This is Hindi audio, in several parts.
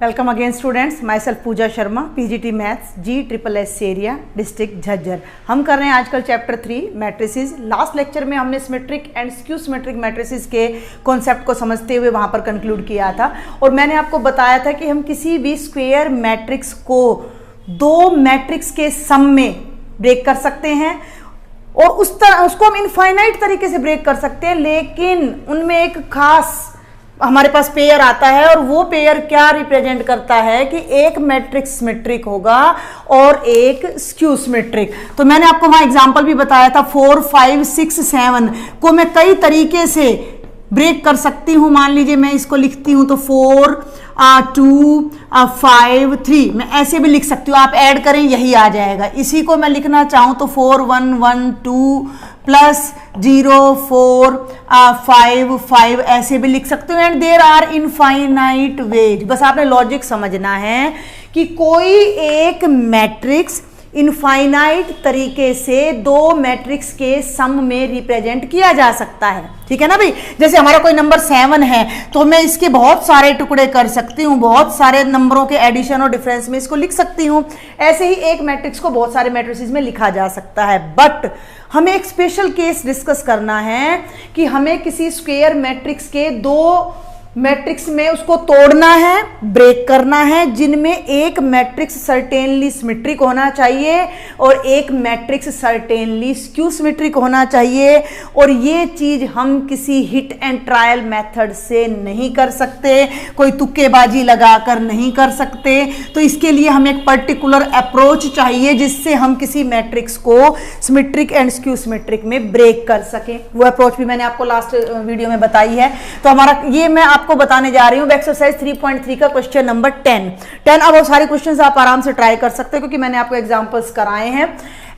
Welcome again students, myself Pooja Sharma, PGT maths, GSSS area, district Jhajjar. हम कर रहे हैं आजकल चैप्टर 3 मैट्रिसेस। लास्ट लेक्चर में हमने symmetric and skew symmetric matrices के कॉन्सेप्ट को समझते हुए वहाँ पर कंक्लूड किया था और मैंने आपको बताया था कि हम किसी भी स्क्वायर मैट्रिक्स को दो मैट्रिक्स के सम में ब्रेक कर सकते हैं और उसको हम इनफाइनाइट तरीके से ब्रेक कर सकते हैं, लेकिन उनमें एक खास हमारे पास पेयर आता है और वो पेयर क्या रिप्रेजेंट करता है कि एक मैट्रिक्स सिमेट्रिक होगा और एक स्क्यू सिमेट्रिक। तो मैंने आपको वहां एग्जांपल भी बताया था 4, 5, 6, 7 को मैं कई तरीके से ब्रेक कर सकती हूं। मान लीजिए मैं इसको लिखती हूं तो 4, 2, 5, 3 मैं ऐसे भी लिख सकती हूँ, आप ऐड करें यही आ जाएगा। इसी को मैं लिखना चाहूँ तो 4, 1, 1, 2 प्लस 0, 4, 5, 5 ऐसे भी लिख सकते हो। And there are infinite ways. बस आपने लॉजिक समझना है कि कोई एक मैट्रिक्स इनफाइनाइट तरीके से दो मैट्रिक्स के सम में रिप्रेजेंट किया जा सकता है, ठीक है ना भाई। जैसे हमारा कोई नंबर 7 है तो मैं इसके बहुत सारे टुकड़े कर सकती हूँ, बहुत सारे नंबरों के एडिशन और डिफरेंस में इसको लिख सकती हूँ। ऐसे ही एक मैट्रिक्स को बहुत सारे मैट्रिसेस में लिखा जा सकता है। बट हमें एक स्पेशल केस डिस्कस करना है कि हमें किसी स्क्वायर मैट्रिक्स के दो मैट्रिक्स में उसको तोड़ना है, ब्रेक करना है, जिनमें एक मैट्रिक्स सर्टेनली सिमेट्रिक होना चाहिए और एक मैट्रिक्स सर्टेनली स्क्यू सिमेट्रिक होना चाहिए। और ये चीज हम किसी हिट एंड ट्रायल मेथड से नहीं कर सकते, कोई तुक्केबाजी लगाकर नहीं कर सकते। तो इसके लिए हमें एक पर्टिकुलर अप्रोच चाहिए जिससे हम किसी मैट्रिक्स को सिमेट्रिक एंड स्क्यू सिमेट्रिक में ब्रेक कर सकें। वो अप्रोच भी मैंने आपको लास्ट वीडियो में बताई है। तो हमारा ये मैं आपको बताने जा रही हूं एक्सरसाइज 3.3 का क्वेश्चन नंबर 10। अब वो सारे क्वेश्चंस आप आराम से ट्राई कर सकते हैं क्योंकि मैंने आपको एग्जांपल्स कराए हैं।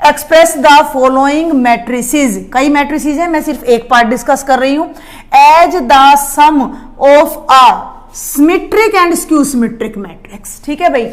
एक्सप्रेस द फॉलोइंग मैट्रिसेस, कई मैट्रिसेस हैं, मैं सिर्फ एक पार्ट डिस्कस कर रही हूं। As the sum of a symmetric and skew symmetric matrix, ठीक है भाई।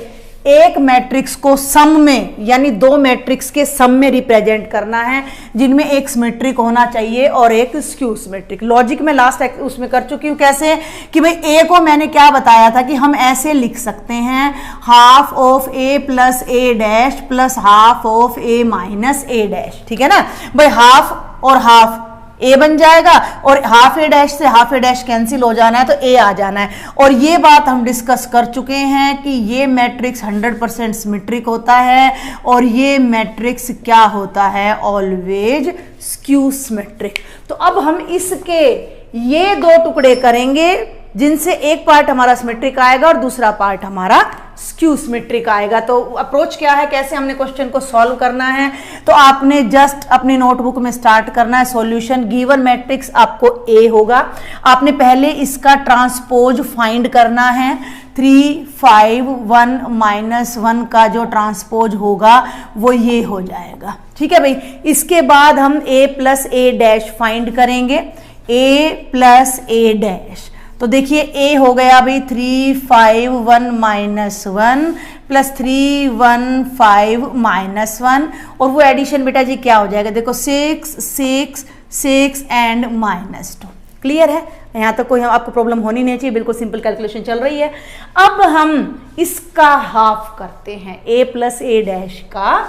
एक मैट्रिक्स को सम में यानी दो मैट्रिक्स के सम में रिप्रेजेंट करना है जिनमें एक सिमेट्रिक होना चाहिए और एक स्क्यू सिमेट्रिक। लॉजिक में लास्ट उसमें कर चुकी हूं कैसे कि भाई ए को मैंने क्या बताया था कि हम ऐसे लिख सकते हैं half of A plus A dash plus half of A minus A dash, ठीक है ना भाई। हाफ और हाफ ए बन जाएगा और हाफ ए डैश से हाफ ए डैश कैंसिल हो जाना है तो ए आ जाना है। और ये बात हम डिस्कस कर चुके हैं कि ये मैट्रिक्स 100% सिमेट्रिक होता है और ये मैट्रिक्स क्या होता है, ऑलवेज स्क्यू सिमेट्रिक। तो अब हम इसके ये दो टुकड़े करेंगे जिनसे एक पार्ट हमारा सिमेट्रिक आएगा और दूसरा पार्ट हमारा स्क्यू सिमेट्रिक आएगा। तो अप्रोच क्या है, कैसे हमने क्वेश्चन को सॉल्व करना है, तो आपने जस्ट अपनी नोटबुक में स्टार्ट करना है। सॉल्यूशन गिवन मैट्रिक्स आपको ए होगा, आपने पहले इसका ट्रांसपोज फाइंड करना है। 3, 5, 1 -1 का जो ट्रांसपोज होगा वो ये हो जाएगा, ठीक है भाई। इसके बाद हम a plus A dash find करेंगे, a प्लस ए डैश। तो देखिए a हो गया भाई 3, 5, 1 -1 प्लस 3, 1, 5 -1 और वो एडिशन बेटा जी क्या हो जाएगा, देखो 6, 6, 6 एंड -2। क्लियर है, यहाँ तक कोई आपको प्रॉब्लम होनी नहीं चाहिए, बिल्कुल सिंपल कैलकुलेशन चल रही है। अब हम इसका हाफ करते हैं, a प्लस ए डैश का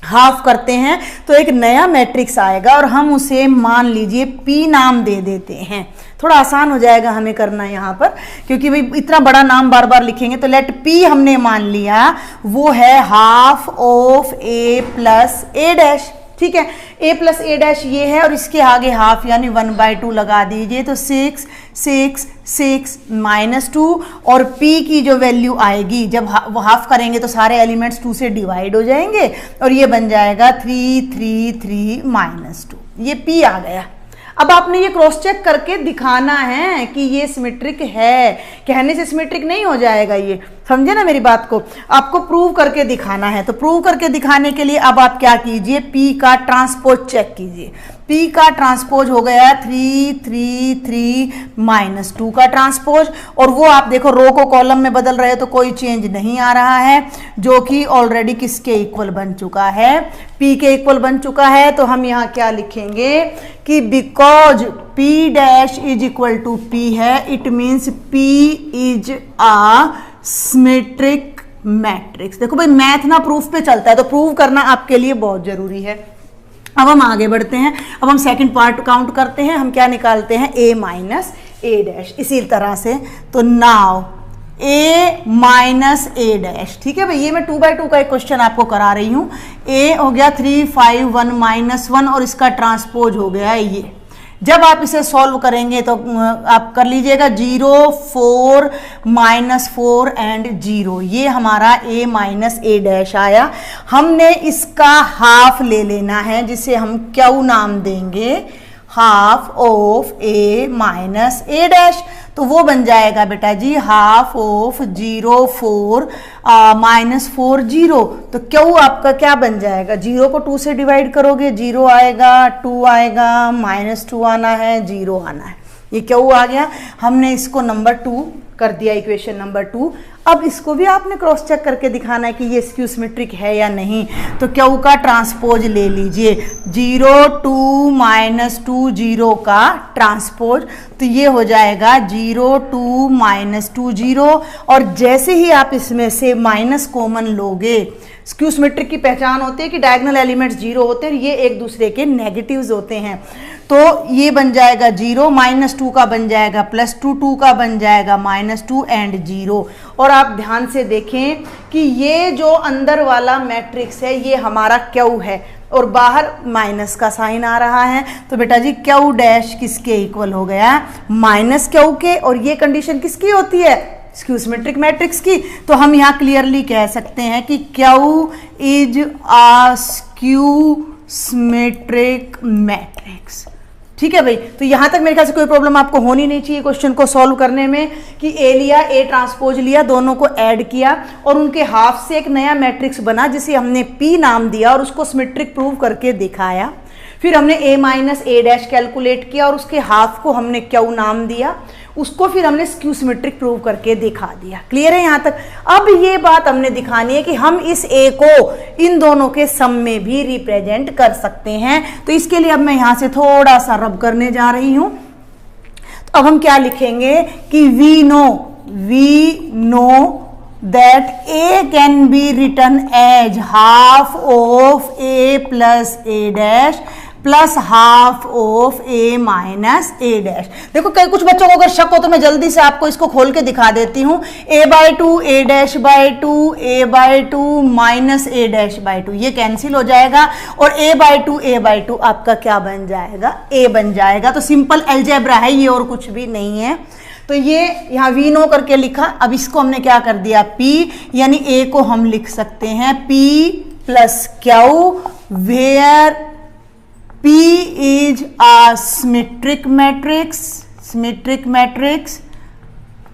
हाफ करते हैं तो एक नया मैट्रिक्स आएगा और हम उसे मान लीजिए P नाम दे देते हैं। थोड़ा आसान हो जाएगा हमें करना यहाँ पर क्योंकि भाई इतना बड़ा नाम बार बार लिखेंगे। तो लेट P हमने मान लिया, वो है half of A plus A dash, ठीक है। a प्लस ए डैश ये है और इसके आगे हाफ यानी 1/2 लगा दीजिए तो 6, 6, 6 -2 और p की जो वैल्यू आएगी जब वो हाफ करेंगे तो सारे एलिमेंट्स 2 से डिवाइड हो जाएंगे और ये बन जाएगा 3, 3, 3 -2। ये p आ गया। अब आपने ये क्रॉस चेक करके दिखाना है कि ये सिमेट्रिक है, कहने से सिमेट्रिक नहीं हो जाएगा। ये समझे ना मेरी बात को, आपको प्रूव करके दिखाना है। तो प्रूव करके दिखाने के लिए अब आप क्या कीजिए, P का ट्रांसपोज चेक कीजिए। P का ट्रांसपोज हो गया 3, 3, 3 -2 का ट्रांसपोज और वो आप देखो रो को कॉलम में बदल रहे हो तो कोई चेंज नहीं आ रहा है, जो कि ऑलरेडी किसके इक्वल बन चुका है, P के इक्वल बन चुका है। तो हम यहाँ क्या लिखेंगे कि because P dash is equal to P है, it means P is a symmetric matrix. देखो भाई मैथ ना प्रूफ पे चलता है, तो प्रूव करना आपके लिए बहुत जरूरी है। अब हम आगे बढ़ते हैं, अब हम सेकंड पार्ट काउंट करते हैं। हम क्या निकालते हैं, a माइनस ए डैश, इसी तरह से। तो now a minus A dash, ठीक है भाई, ये मैं 2/2 का एक क्वेश्चन आपको करा रही हूँ। a हो गया 3 5 1 -1 और इसका ट्रांसपोज हो गया है ये। जब आप इसे सॉल्व करेंगे तो आप कर लीजिएगा 0 4 -4 एंड 0, ये हमारा a माइनस ए डैश आया। हमने इसका हाफ ले लेना है, जिसे हम क्यू नाम देंगे, half of a minus A dash. तो वो बन जाएगा बेटा जी हाफ ऑफ 0 4 -4 0। तो क्यू आपका क्या बन जाएगा, 0 को 2 से डिवाइड करोगे 0 आएगा, 2 आएगा, -2 आना है, 0 आना है, ये क्यू आ गया। हमने इसको नंबर 2 कर दिया, इक्वेशन नंबर 2। अब इसको भी आपने क्रॉस चेक करके दिखाना है कि ये स्क्यू सिमेट्रिक है या नहीं। तो क्यू का ट्रांसपोज ले लीजिए, 0 2 -2 0 का ट्रांसपोज, तो ये हो जाएगा 0 2 -2 0। और जैसे ही आप इसमें से माइनस कॉमन लोगे, स्क्यू सिमेट्रिक की पहचान होती है कि डायगोनल एलिमेंट्स 0 होते हैं, ये एक दूसरे के नेगेटिव्स होते हैं। तो ये बन जाएगा 0, -2 का बन जाएगा +2, 2 का बन जाएगा -2 एंड 0। और आप ध्यान से देखें कि ये जो अंदर वाला मैट्रिक्स है ये हमारा क्यू है और बाहर माइनस का साइन आ रहा है। तो बेटा जी क्यू डैश किसके इक्वल हो गया, माइनस क्यू के। और ये कंडीशन किसकी होती है, स्क्यू सिमेट्रिक मैट्रिक्स की। तो हम यहाँ क्लियरली कह सकते हैं कि Q is a skew symmetric matrix. ठीक है भाई, तो यहां तक मेरे ख्याल से कोई प्रॉब्लम आपको होनी नहीं चाहिए क्वेश्चन को सॉल्व करने में, कि ए लिया, ए ट्रांसपोज लिया, दोनों को ऐड किया और उनके हाफ से एक नया मैट्रिक्स बना जिसे हमने पी नाम दिया और उसको सिमेट्रिक प्रूव करके दिखाया। फिर हमने ए माइनस ए डैश कैलकुलेट किया और उसके हाफ को हमने क्यू नाम दिया, उसको फिर हमने स्क्यू सिमेट्रिक प्रूव करके दिखा दिया। क्लियर है यहाँ तक। अब ये बात हमने दिखानी है कि हम इस ए को इन दोनों के सम में भी रिप्रेजेंट कर सकते हैं। तो इसके लिए अब मैं यहाँ से थोड़ा सा रब करने जा रही हूँ। तो अब हम क्या लिखेंगे कि we know that a can be written as half of a plus a dash plus half of A minus A dash. देखो कई कुछ बच्चों को अगर शक हो तो मैं जल्दी से आपको इसको खोल के दिखा देती हूँ। a/2 a dash by 2 a/2 minus A dash by 2 ये कैंसिल हो जाएगा और a/2 आपका क्या बन जाएगा, a बन जाएगा। तो सिंपल अलजेब्रा है ये और कुछ भी नहीं है। तो ये यहाँ वी नो करके लिखा। अब इसको हमने क्या कर दिया, p, यानी a को हम लिख सकते हैं p plus Q, where P is a symmetric matrix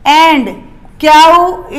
and Q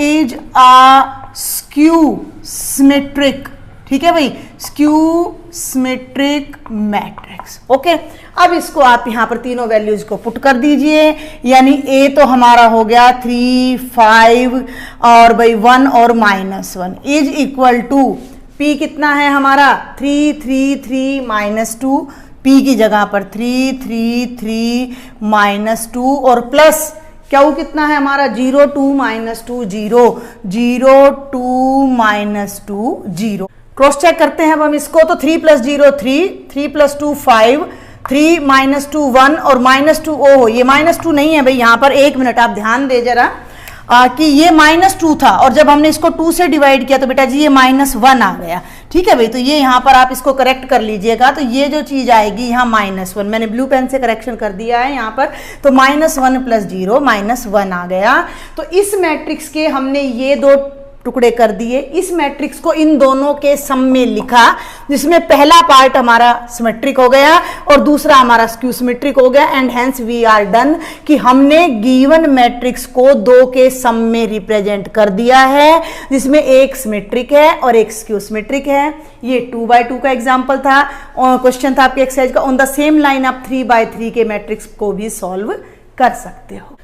is a skew symmetric, ठीक है भाई, skew symmetric matrix। ओके, अब इसको आप यहाँ पर तीनों वैल्यूज को पुट कर दीजिए, यानी A तो हमारा हो गया 3 5 और भाई 1 और -1 इज इक्वल टू P कितना है हमारा 3 3 3 -2, P की जगह पर 3 3 3 -2 और प्लस क्यू कितना है हमारा 0 2 -2 0 0 2 -2 0। क्रॉस चेक करते हैं अब हम इसको। तो 3 + 0 3 3 + 2 5 3 -2 1 और -2 ओहो ये -2 नहीं है भाई, यहाँ पर 1 मिनट आप ध्यान दे जरा कि ये -2 था और जब हमने इसको 2 से डिवाइड किया तो बेटा जी ये -1 आ गया। ठीक है भाई, तो ये यहाँ पर आप इसको करेक्ट कर लीजिएगा। तो ये जो चीज आएगी यहाँ -1, मैंने ब्लू पेन से करेक्शन कर दिया है यहाँ पर। तो -1 + 0 -1 आ गया। तो इस मैट्रिक्स के हमने ये दो टुकड़े कर दिए, इस मैट्रिक्स को इन दोनों के सम में लिखा, जिसमें पहला पार्ट हमारा सिमेट्रिक हो गया और दूसरा हमारा स्क्यू सिमेट्रिक हो गया। And hence we are done कि हमने गिवन मैट्रिक्स को 2 के सम में रिप्रेजेंट कर दिया है, जिसमें एक सिमेट्रिक है और एक स्क्यू सिमेट्रिक है। ये 2/2 का एग्जाम्पल था और क्वेश्चन था आपके एक्सरसाइज का। ऑन द सेम लाइन आप 3/3 के मैट्रिक्स को भी सॉल्व कर सकते हो।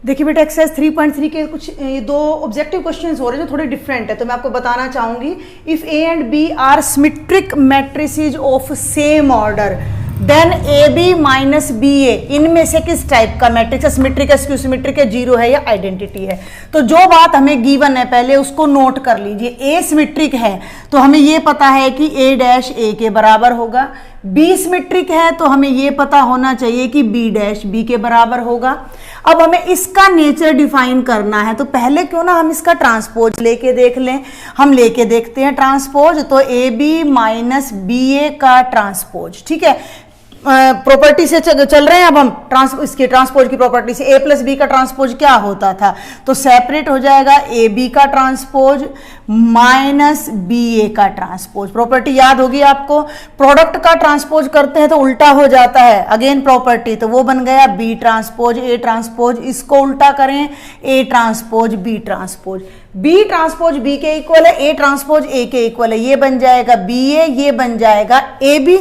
देखिए बेटा एक्सरसाइज 3.3 के कुछ ये 2 ऑब्जेक्टिव क्वेश्चंस हो रहे हैं जो थोड़े डिफरेंट है, तो मैं आपको बताना चाहूंगी। If A and B are symmetric matrices of same order, then A B minus B A, इनमें से किस टाइप का मैट्रिक्स है, सिमेट्रिक है, स्क्यू सिमेट्रिक है, जीरो है या आइडेंटिटी है। तो जो बात हमें गिवन है पहले उसको नोट कर लीजिए। ए सिमेट्रिक है तो हमें ये पता है कि ए डैश ए के बराबर होगा, बी सिमेट्रिक है तो हमें ये पता होना चाहिए कि बी डैश बी के बराबर होगा। अब हमें इसका नेचर डिफाइन करना है तो पहले क्यों ना हम इसका ट्रांसपोज लेके देख लें। हम लेके देखते हैं ट्रांसपोज, तो ए बी माइनस बी ए का ट्रांसपोज, ठीक है। प्रॉपर्टी से चल रहे हैं अब हम इसके ट्रांसपोज की प्रॉपर्टी से। ए प्लस बी का ट्रांसपोज क्या होता था, तो सेपरेट हो जाएगा ए बी का ट्रांसपोज माइनस बी ए का ट्रांसपोज। प्रॉपर्टी याद होगी आपको, प्रोडक्ट का ट्रांसपोज करते हैं तो उल्टा हो जाता है, अगेन प्रॉपर्टी, तो वो बन गया बी ट्रांसपोज ए ट्रांसपोज। इसको उल्टा करें, A transpose B transpose. B transpose B के इक्वल है, ए ट्रांसपोज ए के इक्वल है, ये बन जाएगा बी ए, ये बन जाएगा ए बी।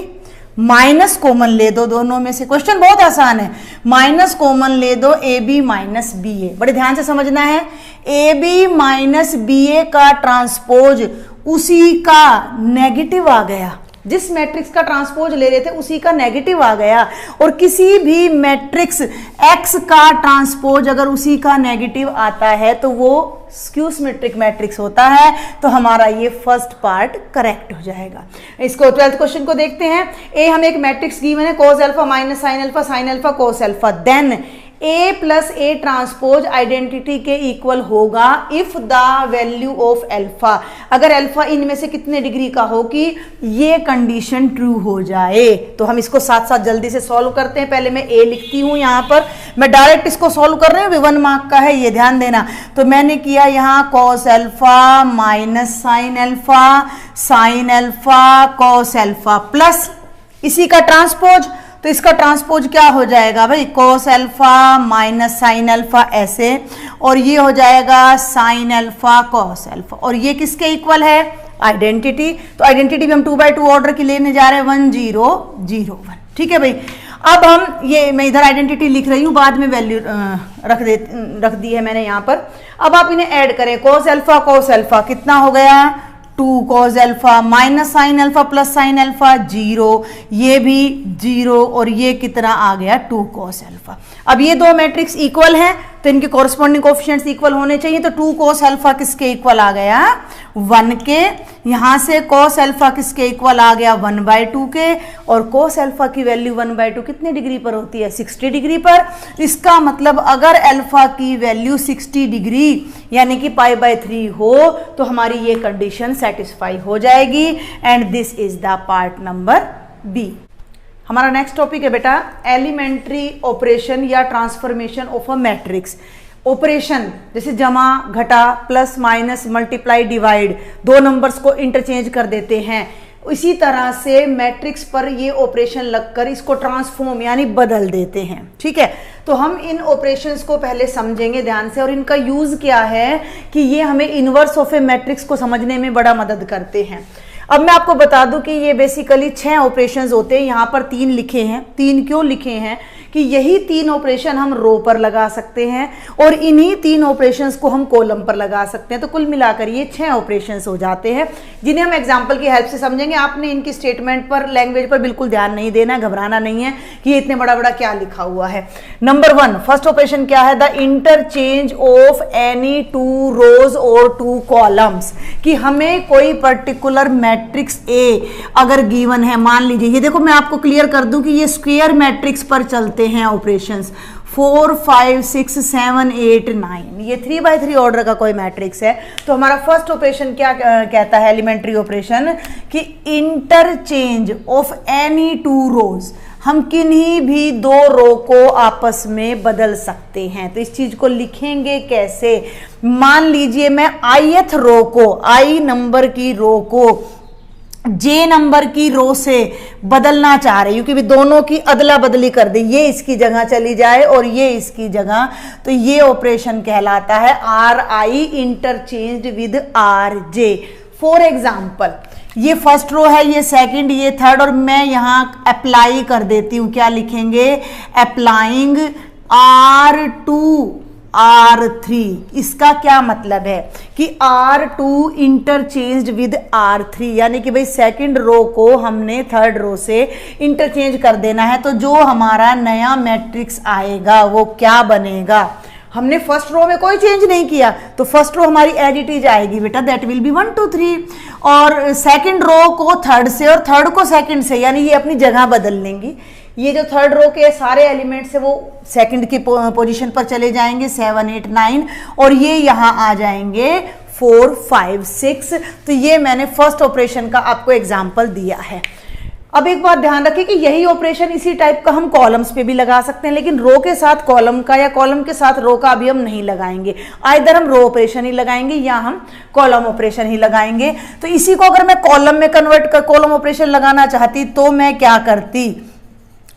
माइनस कॉमन ले दो दोनों में से, क्वेश्चन बहुत आसान है, माइनस कॉमन ले दो, ए बी माइनस बी ए। बड़े ध्यान से समझना है, ए बी माइनस बी ए का ट्रांसपोज उसी का नेगेटिव आ गया, जिस मैट्रिक्स का ट्रांसपोज ले रहे थे उसी का नेगेटिव आ गया। और किसी भी मैट्रिक्स एक्स का ट्रांसपोज अगर उसी का नेगेटिव आता है तो वो स्क्यू सिमेट्रिक मैट्रिक्स होता है। तो हमारा ये फर्स्ट पार्ट करेक्ट हो जाएगा। इसको 12th क्वेश्चन को देखते हैं। ए हमें एक मैट्रिक्स गिवन है, cos alpha minus sine alpha cos alpha, then A plus A transpose identity के इक्वल होगा if the value of alpha, अगर अल्फा इनमें से कितने डिग्री का हो कि ये कंडीशन ट्रू हो जाए। तो हम इसको साथ साथ जल्दी से सॉल्व करते हैं। पहले मैं ए लिखती हूं, यहां पर मैं डायरेक्ट इसको सॉल्व कर रही हूं, 1 मार्क का है, ये ध्यान देना। तो मैंने किया यहां cos alpha minus sine alpha cos alpha plus इसी का ट्रांसपोज, तो इसका ट्रांसपोज क्या हो जाएगा भाई, cos alpha minus sine alpha ऐसे, और ये हो जाएगा साइन अल्फा cos अल्फा, और ये किसके इक्वल है, आइडेंटिटी। तो आइडेंटिटी भी हम 2x2 ऑर्डर की लेने जा रहे हैं, 1 0 0 1, ठीक है भाई। अब हम ये, मैं इधर आइडेंटिटी लिख रही हूँ, बाद में वैल्यू रख दी है मैंने यहाँ पर। अब आप इन्हें ऐड करें, cos अल्फा कितना हो गया, 2 cos alpha minus sine alpha plus sine alpha 0, ये भी 0, और ये कितना आ गया 2 cos अल्फा। अब ये दो मैट्रिक्स इक्वल हैं तो इनके कॉरस्पॉन्डिंग कोएफिशिएंट्स इक्वल होने चाहिए। तो 2 cos अल्फा किसके इक्वल आ गया, 1 के। यहां से cos अल्फा किसके इक्वल आ गया, 1/2 के। और cos अल्फा की वैल्यू 1/2 कितने डिग्री पर होती है, 60 डिग्री पर। इसका मतलब अगर अल्फा की वैल्यू 60 डिग्री यानी कि π/3 हो तो हमारी ये कंडीशन सेटिस्फाई हो जाएगी। And this is the part number B. हमारा नेक्स्ट टॉपिक है बेटा एलिमेंट्री ऑपरेशन या transformation of a matrix. Operation जैसे जमा, घटा, प्लस, माइनस, मल्टीप्लाई, डिवाइड, दो नंबर्स को इंटरचेंज कर देते हैं। इसी तरह से मैट्रिक्स पर ये ऑपरेशन लगकर इसको ट्रांसफॉर्म यानी बदल देते हैं, ठीक है। तो हम इन ऑपरेशंस को पहले समझेंगे ध्यान से, और इनका यूज क्या है कि ये हमें इनवर्स ऑफ ए मैट्रिक्स को समझने में बड़ा मदद करते हैं। अब मैं आपको बता दूं कि ये बेसिकली 6 ऑपरेशंस होते हैं, यहाँ पर 3 लिखे हैं। 3 क्यों लिखे हैं कि यही 3 ऑपरेशन हम रो पर लगा सकते हैं और इन्हीं 3 ऑपरेशंस को हम कॉलम पर लगा सकते हैं। तो कुल मिलाकर ये 6 ऑपरेशंस हो जाते हैं, जिन्हें हम एग्जांपल की हेल्प से समझेंगे। आपने इनकी स्टेटमेंट पर, लैंग्वेज पर बिल्कुल ध्यान नहीं देना है, घबराना नहीं है कि ये इतने बड़ा बड़ा क्या लिखा हुआ है। नंबर 1 फर्स्ट ऑपरेशन क्या है, द इंटरचेंज ऑफ एनी 2 रोज और 2 कॉलम्स। कि हमें कोई पर्टिकुलर मैट्रिक्स ए अगर गिवन है, मान लीजिए ये देखो, मैं आपको क्लियर कर दूं कि ये स्क्वायर मैट्रिक्स पर चलते हैं ऑपरेशंस। 4 5 6 7 8 9, ये 3x3 ऑर्डर का कोई मैट्रिक्स है। तो हमारा फर्स्ट ऑपरेशन क्या कहता है, एलिमेंट्री ऑपरेशन, कि इंटरचेंज ऑफ एनी 2 रोज, हम किन्हीं भी 2 रो को आपस में बदल सकते हैं। तो इस चीज को लिखेंगे कैसे, मान लीजिए मैं ith रो को, i नंबर की रो को j नंबर की रो से बदलना चाह रही हूं, क्योंकि दोनों की अदला बदली कर दी, ये इसकी जगह चली जाए और ये इसकी जगह। तो ये ऑपरेशन कहलाता है ri interchanged with rj। For example ये फर्स्ट रो है, ये सेकंड, ये थर्ड, और मैं यहां अप्लाई कर देती हूं। क्या लिखेंगे, अप्लाइंग R3। इसका क्या मतलब है कि R2 इंटरचेंज्ड विद R3, यानी कि भाई सेकंड रो को हमने थर्ड रो से इंटरचेंज कर देना है। तो जो हमारा नया मैट्रिक्स आएगा वो क्या बनेगा, हमने फर्स्ट रो में कोई चेंज नहीं किया तो फर्स्ट रो हमारी एज इट इज आएगी बेटा, दैट विल बी 1 2 3। और सेकंड रो को थर्ड से और थर्ड को सेकंड से, यानी ये अपनी जगह बदल लेंगी। ये जो थर्ड रो के सारे एलिमेंट्स है वो सेकंड की पोजीशन पर चले जाएंगे 7 8 9, और ये यहाँ आ जाएंगे 4 5 6। तो ये मैंने फर्स्ट ऑपरेशन का आपको एग्जाम्पल दिया है। अब एक बात ध्यान रखिए कि यही ऑपरेशन इसी टाइप का हम कॉलम्स पे भी लगा सकते हैं, लेकिन रो के साथ कॉलम का या कॉलम के साथ रो का अभी हम नहीं लगाएंगे। आइदर हम रो ऑपरेशन ही लगाएंगे या हम कॉलम ऑपरेशन ही लगाएंगे। तो इसी को अगर मैं कॉलम में कन्वर्ट कर कॉलम ऑपरेशन लगाना चाहती तो मैं क्या करती,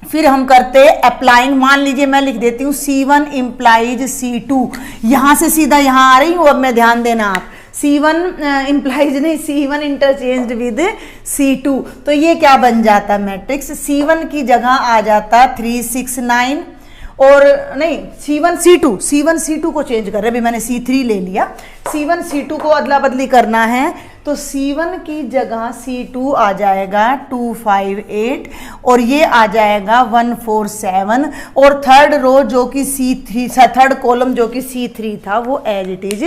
फिर हम करते अप्लाइंग। मान लीजिए मैं लिख देती हूँ C1 इंप्लाइज C2, यहां से सीधा यहां आ रही हूं। अब मैं ध्यान देना, आप C1 इंप्लाइज नहीं, C1 इंटरचेंज्ड विद C2। तो ये क्या बन जाता मैट्रिक्स, C1 की जगह आ जाता 3 6 9, और नहीं C1 C2 को चेंज कर रहे हैं। अभी मैंने C3 ले लिया, C1 C2 को अदला बदली करना है तो C1 की जगह C2 आ जाएगा 2 5 8, और ये आ जाएगा 1 4 7, और थर्ड रो जो कि C3, थर्ड कॉलम जो कि C3 था वो एज इट इज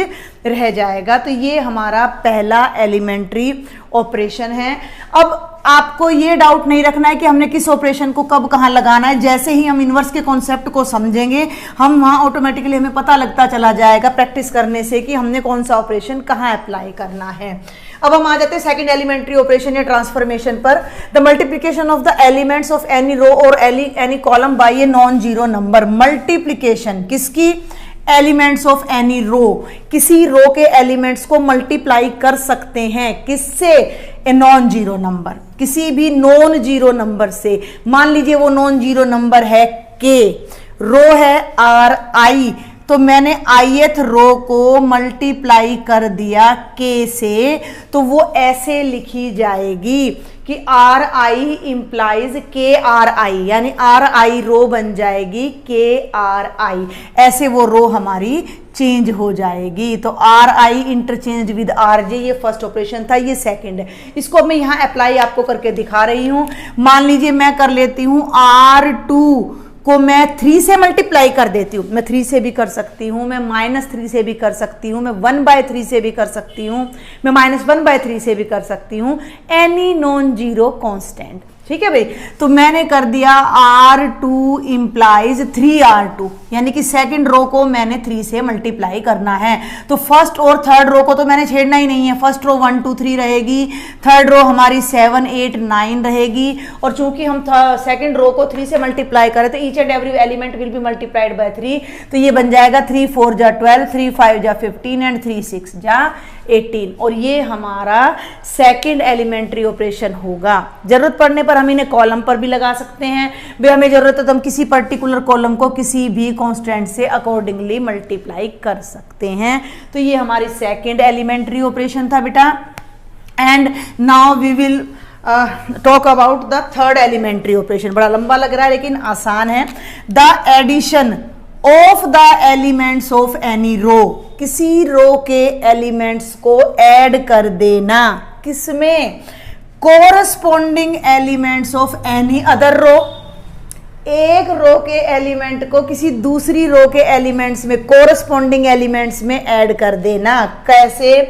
रह जाएगा। तो ये हमारा पहला एलिमेंट्री ऑपरेशन है। अब आपको ये डाउट नहीं रखना है कि हमने किस ऑपरेशन को कब कहाँ लगाना है। जैसे ही हम इन्वर्स के कॉन्सेप्ट को समझेंगे हम वहाँ ऑटोमेटिकली हमें पता लगता चला जाएगा प्रैक्टिस करने से कि हमने कौन सा ऑपरेशन कहाँ अप्लाई करना है। अब हम आ जाते हैं सेकंड एलिमेंट्री ऑपरेशन या ट्रांसफॉर्मेशन पर। The multiplication of the elements of any row और any column by a non zero number. Multiplication किसकी, एलिमेंट्स ऑफ एनी रो, किसी रो के एलिमेंट्स को मल्टीप्लाई कर सकते हैं किससे, ए नॉन जीरो नंबर, किसी भी नॉन जीरो नंबर से। मान लीजिए वो नॉन जीरो नंबर है K, रो है RI, तो मैंने ith रो को मल्टीप्लाई कर दिया K से, तो वो ऐसे लिखी जाएगी कि RI इंप्लाइज KRI, यानी RI रो बन जाएगी KRI, ऐसे वो रो हमारी चेंज हो जाएगी। तो RI इंटरचेंज विद RJ, ये फर्स्ट ऑपरेशन था, ये सेकंड है। इसको मैं यहाँ अप्लाई आपको करके दिखा रही हूँ। मान लीजिए मैं कर लेती हूँ R2 को मैं 3 से मल्टीप्लाई कर देती हूँ। मैं 3 से भी कर सकती हूँ, मैं -3 से भी कर सकती हूँ, मैं 1/3 से भी कर सकती हूँ, मैं -1/3 से भी कर सकती हूँ, एनी नॉन जीरो कांस्टेंट। ठीक है भाई, तो मैंने कर दिया R2 इंप्लाइज 3R2, यानी कि सेकंड रो को मैंने 3 से मल्टीप्लाई करना है। तो फर्स्ट और थर्ड रो को तो मैंने छेड़ना ही नहीं है। फर्स्ट रो 1 2 3 रहेगी, थर्ड रो हमारी 7 8 9 रहेगी, और चूंकि हम सेकंड रो को 3 से मल्टीप्लाई करें तो each and every element will be multiplied by 3। तो ये बन जाएगा 3 4 जा 12, 3 5 जा 15 एंड 3 6 जा 18, और ये हमारा सेकंड एलिमेंट्री ऑपरेशन होगा। जरूरत पड़ने पर हम इन्हें कॉलम पर भी लगा सकते हैं। भाई हमें जरूरत है तो हम किसी पर्टिकुलर कॉलम को किसी भी कांस्टेंट से अकॉर्डिंगली मल्टीप्लाई कर सकते हैं। तो ये हमारी सेकंड एलिमेंट्री ऑपरेशन था बेटा। And now we will talk about the third elementary operation. बड़ा लंबा लग रहा है लेकिन आसान है। The addition of the elements of any row, किसी रो के एलिमेंट्स को ऐड कर देना, किसमें, corresponding elements of any other row. एक रो के एलिमेंट को किसी दूसरी रो के एलिमेंट्स में, कोरस्पॉन्डिंग एलिमेंट्स में ऐड कर देना। कैसे,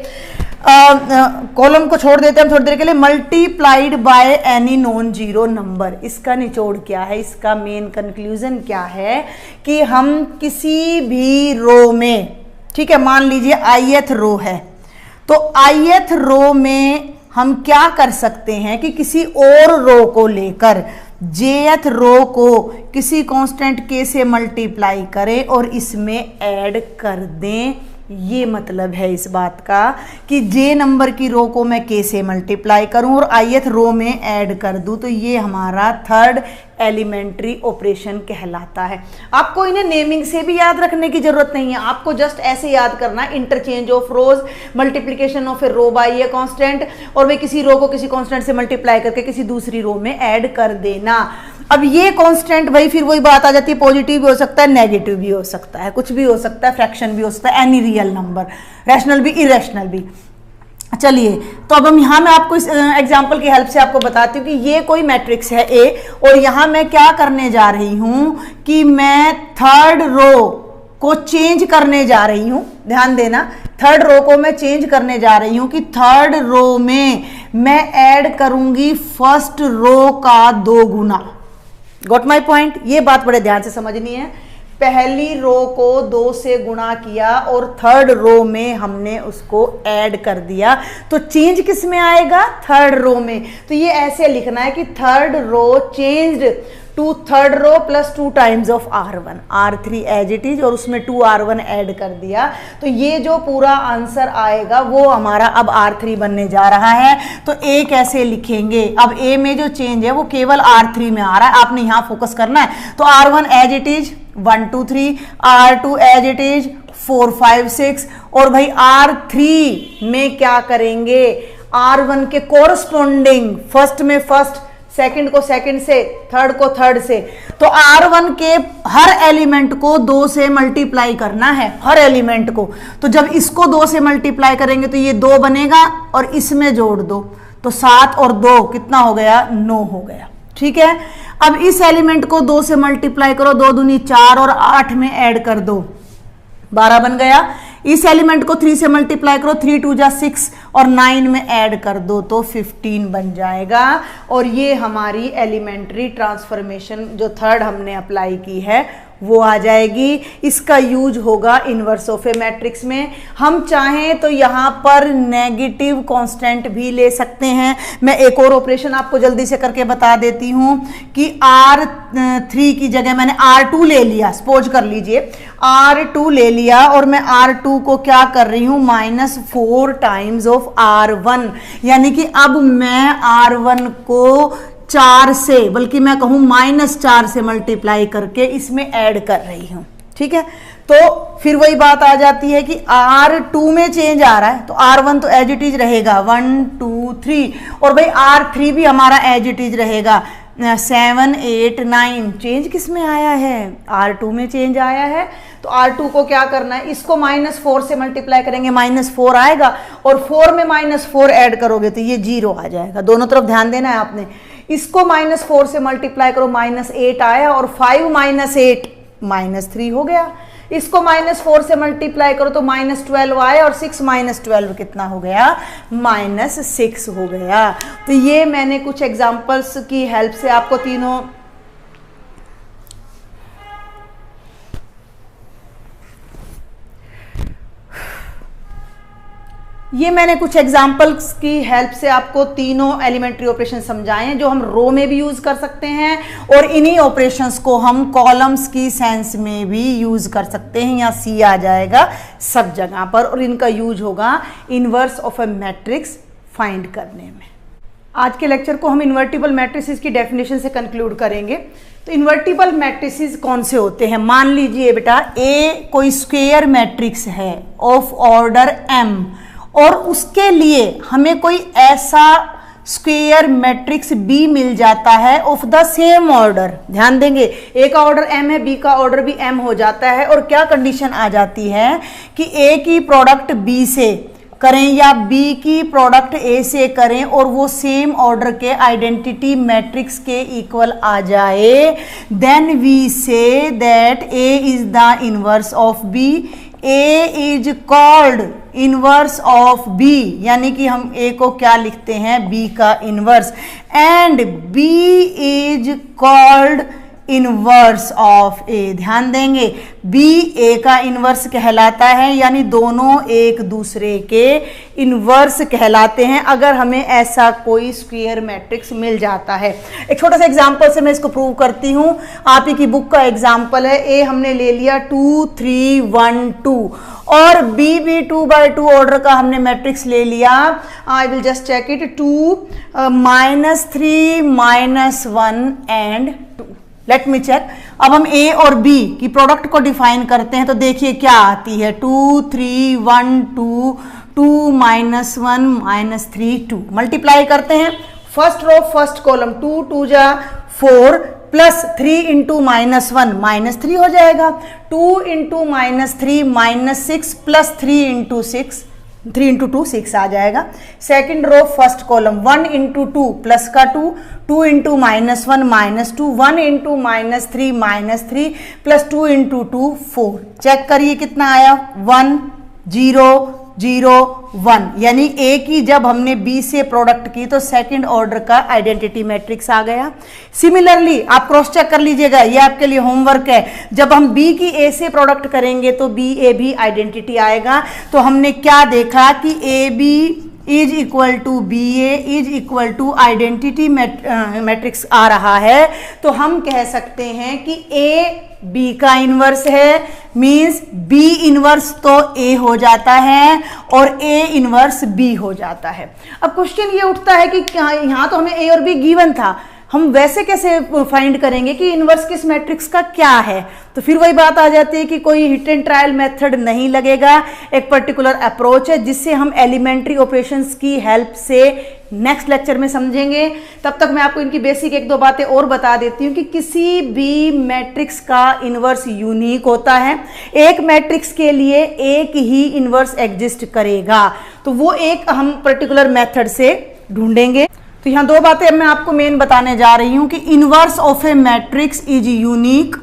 कॉलम को छोड़ देते हैं हम थोड़ी देर के लिए। Multiplied by any non zero number. इसका निचोड़ क्या है, इसका मेन कंक्लूजन क्या है कि हम किसी भी रो में, ठीक है, मान लीजिए ith रो है, तो ith रो में हम क्या कर सकते हैं कि किसी और रो को लेकर jth रो को किसी कांस्टेंट k से मल्टीप्लाई करें और इसमें ऐड कर दें। ये मतलब है इस बात का कि j नंबर की रो को मैं k से मल्टीप्लाई करूं और ith रो में ऐड कर दूं, तो ये हमारा थर्ड एलिमेंट्री ऑपरेशन कहलाता है। आपको इन्हें नेमिंग से भी याद रखने की जरूरत नहीं है, आपको जस्ट ऐसे याद करना है, interchange of rows, multiplication of a row by a constant, और वे किसी रो को किसी कांस्टेंट से मल्टीप्लाई करके किसी दूसरी रो में ऐड कर देना। अब ये कांस्टेंट भाई फिर वही बात आ जाती है, पॉजिटिव भी हो सकता है, नेगेटिव भी हो सकता है, कुछ भी हो सकता है, फ्रैक्शन भी हो सकता है, एनी रियल नंबर, रैशनल भी इरेशनल भी। चलिए तो अब हम यहाँ मैं आपको इस एग्जांपल की हेल्प से आपको बताती हूँ कि ये कोई मैट्रिक्स है ए, और यहाँ मैं क्या करने जा रही हूँ कि मैं थर्ड रो को चेंज करने जा रही हूँ। ध्यान देना, थर्ड रो को मैं चेंज करने जा रही हूँ कि थर्ड रो में मैं ऐड करूंगी फर्स्ट रो का 2 गुना। Got my point? ये बात बड़े ध्यान से समझनी है। पहली रो को 2 से गुणा किया और थर्ड रो में हमने उसको ऐड कर दिया, तो चेंज किस में आएगा? थर्ड रो में। तो ये ऐसे लिखना है कि third row changed to third row plus 2 times of R1, R3 as it is, और उसमें 2R1 ऐड कर दिया। तो ये जो पूरा आंसर आएगा वो हमारा अब R3 बनने जा रहा है। तो A कैसे लिखेंगे? अब A में जो चेंज है वो केवल R3 में आ रहा है, आपने यहाँ फोकस करना है। तो R1 as it is 1 2 3, R2 as it is 4 5 6, और भाई R3 में क्या करेंगे? R1 के कोरस्पोंडिंग, फर्स्ट में फर्स्ट, सेकंड को सेकंड से, थर्ड को थर्ड से। तो R1 के हर एलिमेंट को 2 से मल्टीप्लाई करना है, हर एलिमेंट को। तो जब इसको 2 से मल्टीप्लाई करेंगे तो ये 2 बनेगा, और इसमें जोड़ दो तो 7 और 2 कितना हो गया? 9 हो गया। ठीक है, अब इस एलिमेंट को 2 से मल्टीप्लाई करो, 2 दूनी 4 और 8 में ऐड कर दो, 12 बन गया। इस एलिमेंट को 3 से मल्टीप्लाई करो, 3 2 जा 6 और 9 में ऐड कर दो तो 15 बन जाएगा। और ये हमारी एलिमेंट्री ट्रांसफॉर्मेशन जो थर्ड हमने अप्लाई की है वो आ जाएगी। इसका यूज होगा इनवर्स ऑफ ए मैट्रिक्स में। हम चाहें तो यहाँ पर नेगेटिव कांस्टेंट भी ले सकते हैं। मैं एक और ऑपरेशन आपको जल्दी से करके बता देती हूँ कि R3 की जगह मैंने R2 ले लिया, सपोज कर लीजिए R2 ले लिया, और मैं R2 को क्या कर रही हूँ? -4 टाइम्स ऑफ R1, यानी कि अब मैं R1 को 4 से, बल्कि मैं कहूं -4 से मल्टीप्लाई करके इसमें ऐड कर रही हूं। ठीक है, तो फिर वही बात आ जाती है कि R2 में चेंज आ रहा है तो R1 तो एज इट इज रहेगा 1 2 3, और भाई R3 भी हमारा एज इट इज रहेगा 7 8 9। चेंज किस में आया है? R2 में चेंज आया है। तो R2 को क्या करना है? इसको -4 से मल्टीप्लाई करेंगे, -4 आएगा, और 4 में -4 ऐड करोगे तो ये 0 आ जाएगा। दोनों तरफ ध्यान देना है आपने। इसको -4 से मल्टीप्लाई करो, -8 आया, और 5 - 8 -3 हो गया। इसको -4 से मल्टीप्लाई करो तो -12 आया, और 6 - 12 कितना हो गया? -6 हो गया। तो ये मैंने कुछ एग्जांपल्स की हेल्प से आपको तीनों कुछ एग्जांपल्स की हेल्प से आपको तीनों एलिमेंट्री ऑपरेशन समझाए हैं जो हम रो में भी यूज कर सकते हैं, और इन्हीं ऑपरेशंस को हम कॉलम्स की सेंस में भी यूज कर सकते हैं। यहाँ सी आ जाएगा सब जगह पर, और इनका यूज होगा inverse of a matrix find करने में। आज के लेक्चर को हम इन्वर्टिबल मैट्रिसेस की डेफिनेशन से कंक्लूड करेंगे। तो इन्वर्टिबल मैट्रिसेस कौन से होते हैं? मान लीजिए बेटा ए कोई स्क्वायर मैट्रिक्स है ऑफ ऑर्डर m, और उसके लिए हमें कोई ऐसा स्क्वायर मैट्रिक्स B मिल जाता है ऑफ द सेम ऑर्डर। ध्यान देंगे, A का ऑर्डर M है, B का ऑर्डर भी M हो जाता है, और क्या कंडीशन आ जाती है कि A की प्रोडक्ट B से करें या B की प्रोडक्ट A से करें और वो सेम ऑर्डर के आइडेंटिटी मैट्रिक्स के इक्वल आ जाए, then we say that A is the inverse of B। A is called inverse of B, यानी कि हम A को क्या लिखते हैं? B का inverse. And B is called inverse of A। ध्यान देंगे, B A का इनवर्स कहलाता है, यानी दोनों एक दूसरे के इनवर्स कहलाते हैं अगर हमें ऐसा कोई स्क्वायर मैट्रिक्स मिल जाता है। एक छोटा सा एग्जांपल से मैं इसको प्रूव करती हूँ। आप ही की बुक का एग्जांपल है। A हमने ले लिया 2 3 1 2, और B भी 2/2 ऑर्डर का हमने मैट्रिक्स ले लिया। I will just check it, 2 -3 -1 and 2। Let me check. अब हम A और B की प्रोडक्ट को डिफाइन करते हैं तो देखिए क्या आती है, 2 3 1 2 2 -1 -3 2। मल्टीप्लाई करते हैं, फर्स्ट रो फर्स्ट कॉलम, 2 2 जा 4 प्लस 3 इंटू -1 -3 हो जाएगा, 2 इंटू -3 -6 प्लस 3 इंटू 2 6 आ जाएगा। Second row first column 1 into 2 plus का 2, 2 into -1 -2, 1 into -3 plus 2 into 2 4। Check करिए कितना आया, 1 0 0 1, यानी ए की जब हमने बी से प्रोडक्ट की तो सेकंड ऑर्डर का आइडेंटिटी मैट्रिक्स आ गया। सिमिलरली आप क्रॉस चेक कर लीजिएगा, ये आपके लिए होमवर्क है, जब हम बी की ए से प्रोडक्ट करेंगे तो बी ए भी आइडेंटिटी आएगा। तो हमने क्या देखा कि A B is equal to B A is equal to identity matrix आ रहा है, तो हम कह सकते हैं कि ए बी का इनवर्स है, मींस बी इनवर्स तो ए हो जाता है और ए इनवर्स बी हो जाता है। अब क्वेश्चन ये उठता है कि यहां तो हमें ए और बी गिवन था, हम वैसे कैसे फाइंड करेंगे कि इनवर्स किस मैट्रिक्स का क्या है। तो फिर वही बात आ जाती है कि कोई हिट एंड ट्रायल मेथड नहीं लगेगा, एक पर्टिकुलर अप्रोच है जिससे हम एलिमेंट्री ऑपरेशंस की हेल्प से नेक्स्ट लेक्चर में समझेंगे। तब तक मैं आपको इनकी बेसिक 1-2 बातें और बता देती हूँ कि किसी भी मैट्रिक्स का इनवर्स यूनिक होता है, एक मैट्रिक्स के लिए एक ही इनवर्स एग्जिस्ट करेगा, तो वो एक हम पर्टिकुलर मेथड से ढूंढेंगे। तो यहाँ 2 बातें मैं आपको मेन बताने जा रही हूं कि inverse of A matrix is unique,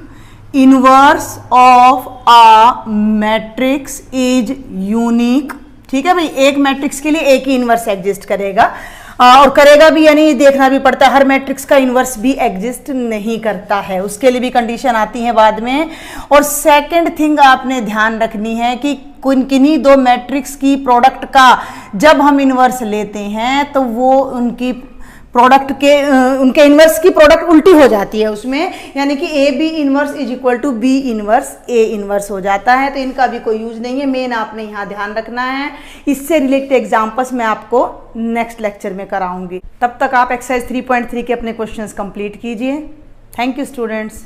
inverse of a matrix is unique. ठीक है भाई, एक मैट्रिक्स के लिए एक ही इनवर्स एग्जिस्ट करेगा, और करेगा भी यानी देखना भी पड़ता है, हर मैट्रिक्स का इनवर्स भी एग्जिस्ट नहीं करता है, उसके लिए भी कंडीशन आती है बाद में। और सेकंड थिंग आपने ध्यान रखनी है कि किन्हीं 2 मैट्रिक्स की प्रोडक्ट का जब हम इनवर्स लेते हैं तो वो उनकी प्रोडक्ट के उनके इनवर्स की प्रोडक्ट उल्टी हो जाती है उसमें, यानी कि A B inverse is equal to B inverse A inverse हो जाता है। तो इनका भी कोई यूज नहीं है, मेन आपने यहाँ ध्यान रखना है। इससे रिलेटेड एग्जांपल्स मैं आपको नेक्स्ट लेक्चर में कराऊंगी। तब तक आप एक्सरसाइज 3.3 के अपने क्वेश्चंस कंप्लीट कीजिए। Thank you students.